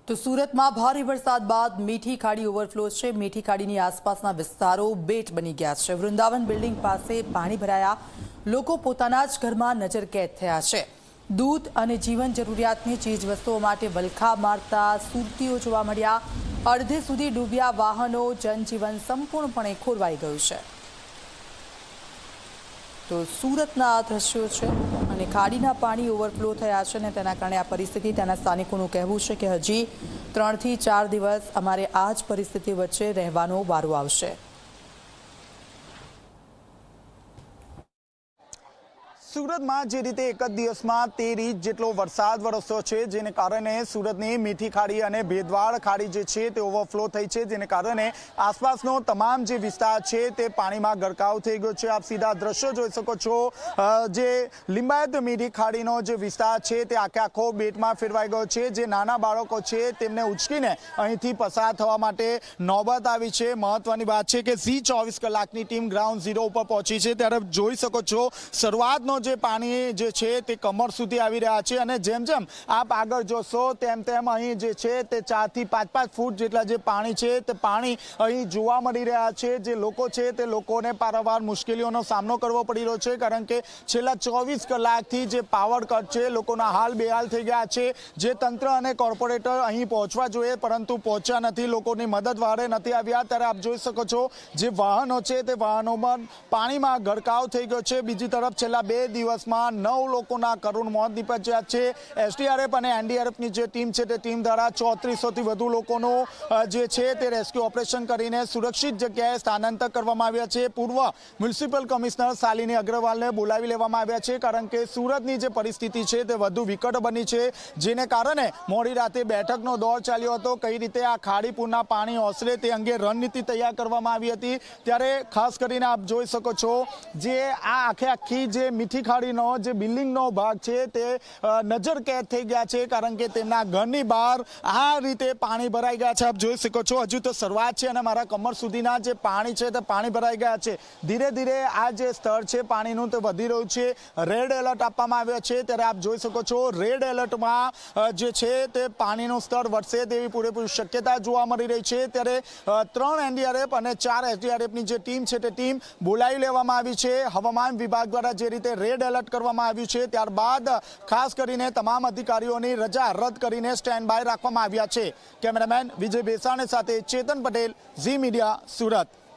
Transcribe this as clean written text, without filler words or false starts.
તો સુરતમાં ભારે વરસાદ બાદ મીઠી ખાડી ઓવરફ્લો છે। મીઠી ખાડીની આસપાસના વિસ્તારો બેટ બની ગયા છે। વૃંદાવન બિલ્ડિંગ પાસે પાણી ભરાયા। લોકો પોતાના જ ઘરમાં નજરકેદ થયા છે। દૂધ અને જીવન જરૂરિયાતની ચીજવસ્તુઓ માટે વલખા મારતા સુરતીઓ જોવા મળ્યા। અડધે સુધી ડૂબ્યા વાહનો, જનજીવન સંપૂર્ણપણે ખોરવાઈ ગયું છે। તો સુરતના આ દ્રશ્યો છે અને ખાડીના પાણી ઓવરફ્લો થયા છે અને તેના કારણે આ પરિસ્થિતિ, તેના સ્થાનિકોનું કહેવું છે કે હજી 3 થી 4 દિવસ અમારે આ જ પરિસ્થિતિ વચ્ચે રહેવાનો વારો આવશે। સુરતમાં જે રીતે એક જ દિવસમાં 13 ઇંચ જેટલો વરસાદ વરસ્યો છે, જેને કારણે સુરતની મીઠી ખાડી અને ભેદવાડ ખાડી જે છે તે ઓવરફ્લો થઈ છે, જેને કારણે આસપાસનો તમામ જે વિસ્તાર છે તે પાણીમાં ગરકાવ થઈ ગયો છે। આપ સીધા દ્રશ્યો જોઈ શકો છો। જે લિંબાયત મીઠી ખાડીનો જે વિસ્તાર છે તે આખો બેટમાં ફેરવાઈ ગયો છે। જે નાના બાળકો છે તેમને ઉચકીને અહીંથી પસાર થવા માટે નોબત આવી છે। મહત્વની વાત છે કે ઝી 24 કલાકની ટીમ ગ્રાઉન્ડ ઝીરો ઉપર પહોંચી છે, ત્યારે જોઈ શકો છો શરૂઆતનો જે પાણી જે છે તે કમર સુધી આવી રહ્યા છે અને જેમ જેમ આપ આગળ જોશો તેમ તેમ અહીં જે છે તે 4 થી 5 ફૂટ જેટલા જે પાણી છે તે પાણી અહીં જોવા મળી રહ્યા છે। જે લોકો છે તે લોકોને પારાવાર મુશ્કેલીઓનો સામનો કરવો પડી રહ્યો છે, કારણ કે છેલ્લા 24 કલાકથી જે પાવર કટ છે, લોકોના હાલ બેહાલ થઈ ગયા છે। જે તંત્ર અને કોર્પોરેટર અહીં પહોંચવા જોઈએ પરંતુ પહોંચ્યા નથી, લોકોની મદદ વારે નથી આવ્યા। ત્યારે આપ જોઈ શકો છો જે વાહનો છે તે વાહનોમાં પાણીમાં ગરકાવ થઈ ગયો છે। બીજી તરફ છેલ્લા 2 દિવસમાં 9 લોકોના કરુણ મોત નીપજ્યા છે। એસડીઆરએફ અને એનડીઆરએફની જે ટીમ છે તે ટીમ દ્વારા 3400 થી વધુ લોકોનો જે છે તે રેસ્ક્યુ ઓપરેશન કરીને સુરક્ષિત જગ્યાએ સ્થાનાંતર કરવામાં આવ્યા છે। પૂર્વ મ્યુનિસિપલ કમિશનર શાલિની અગ્રવાલને બોલાવી લેવામાં આવ્યા છે, કારણ કે સુરતની જે પરિસ્થિતિ છે તે વધુ વિકટ બની છે, જેને કારણે મોડી રાતે બેઠકનો દોર ચાલ્યો હતો। કઈ રીતે આ ખાડીપુરના પાણી ઓસરે તે અંગે રણનીતિ તૈયાર કરવામાં આવી હતી। ત્યારે ખાસ કરીને આપ જોઈ શકો છો જે આ આખી જે મીઠી ખાડીનો જે બિલ્ડિંગનો ભાગ છે તે નજર કેદ થઈ ગયા છે, કારણ કે તેમના ઘરની બહાર આ રીતે પાણી ભરાઈ ગયા છે। આપ જોઈ શકો છો હજુ તો શરૂઆત છે અને મારા કમર સુધીના જે પાણી છે તે પાણી ભરાઈ ગયા છે। ધીરે ધીરે આ જે સ્તર છે પાણીનું તે વધી રહ્યું છે। રેડ એલર્ટ આપવામાં આવ્યો છે, ત્યારે આપ જોઈ શકો છો રેડ એલર્ટમાં જે છે તે પાણીનું સ્તર વધશે તેવી પૂરેપૂરી શક્યતા જોવા મળી રહી છે। ત્યારે 3 એનડીઆરએફ અને 4 એસડીઆરએફની જે ટીમ છે તે ટીમ બોલાવી લેવામાં આવી છે। હવામાન વિભાગ દ્વારા જે રીતે રેડ એલર્ટ કરવામાં આવ્યું છે, ત્યારબાદ ખાસ કરીને તમામ અધિકારીઓની રજા રદ કરીને સ્ટેન્ડ બાય રાખવામાં આવ્યા છે। કેમેરામેન વિજય બેસાણી સાથે ચેતન પટેલ, ઝી મીડિયા, સુરત।